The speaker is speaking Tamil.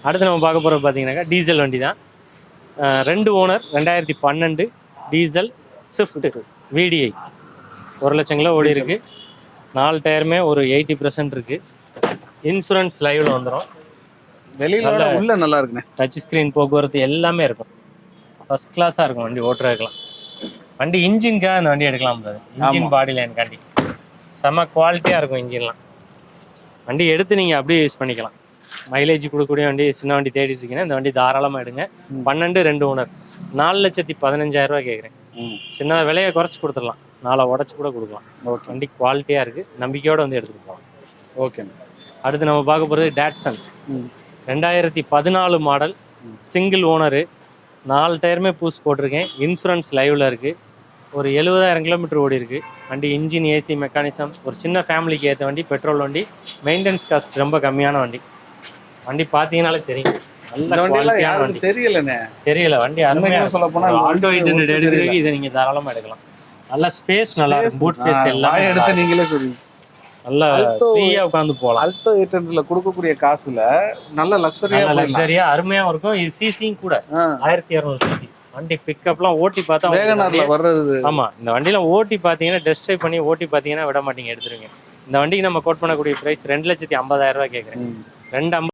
அடுத்து நம்ம பார்க்க போகிறது பார்த்தீங்கன்னாக்கா டீசல் வண்டி தான். 2 owner 2012 diesel Swift VDI 1,00,000 kilo ஓடி இருக்கு. 4 டயருமே ஒரு 80% இருக்கு. இன்சூரன்ஸ் லைவ்ல வந்துடும். வெளியில உள்ள நல்லா இருக்குண்ணே. டச் ஸ்க்ரீன் போக்குவரத்து எல்லாமே இருக்கும். ஃபர்ஸ்ட் கிளாஸாக இருக்கும் வண்டி ஓட்டுறதுக்கலாம். வண்டி இன்ஜின்காக அந்த வண்டி எடுக்கலாம். இன்ஜின் பாடி லைனுக்காண்டி செம குவாலிட்டியாக இருக்கும் இன்ஜின்லாம். வண்டி எடுத்து நீங்கள் அப்படியே யூஸ் பண்ணிக்கலாம். மைலேஜ் கொடுக்கக்கூடிய வண்டி, சின்ன வண்டி தேடிட்டு இருக்கீங்கன்னா இந்த வண்டி தாராளமாக எடுங்க. 12 2 ஓனர் 4,15,000 கேட்குறேன். சின்னதாக விலையை குறைச்சி கொடுத்துடலாம். 4 உடச்சி கூட கொடுக்கலாம். வண்டி குவாலிட்டியாக இருக்குது. நம்பிக்கையோடு வந்து எடுத்துகிட்டு போகலாம். ஓகே. அடுத்து நம்ம பார்க்க போகிறது டாட்சன் 2014 மாடல் சிங்கிள் ஓனரு. 4 டயருமே பூஸ் போட்டிருக்கேன். இன்சூரன்ஸ் லைவில் இருக்குது. ஒரு 70,000 கிலோமீட்டர் ஓடி இருக்குது. வண்டி இன்ஜின், ஏசி, மெக்கானிசம், ஒரு சின்ன ஃபேமிலிக்கு ஏற்ற வண்டி. பெட்ரோல் வண்டி. மெயின்டெனன்ஸ் காஸ்ட் ரொம்ப கம்மியான வண்டி. வண்டி பார்த்தீங்கன்னாலே தெரியும். நல்ல குவாலிட்டியான வண்டி. தெரியல வண்டி அருமையாக சொல்ல போனால் ஆல்டோ 800 எடுக்கிறதுக்கு இதை நீங்கள் தாராளமாக எடுக்கலாம். நல்ல ஸ்பேஸ், நல்லா இருக்கும். பூட் ஃபேஸ் எல்லாம் எடுத்து நீங்களே சொல்லுங்க. நல்லா ஃப்ரீயா உட்காந்து போகலாம். ஆல்டோ 800ல கொடுக்கக்கூடிய காசுல நல்ல லக்ஸரியா அருமையாவும் இருக்கும். இது சிசியும் கூட 1200 சிசி வண்டி. பிக்கப்லாம் ஓட்டி பார்த்தா வேகனார்ல வர்றது. ஆமா, இந்த வண்டியில ஓட்டி பார்த்தீங்கன்னா, டெஸ்ட் ட்ரைவ் பண்ணி ஓட்டி பார்த்தீங்கன்னா விட மாட்டீங்க, எடுத்துருங்க. இந்த வண்டிக்கு நம்ம கோட் பண்ணக்கூடிய பிரைஸ் 2,50,000 கேட்குறேன். 2,50,000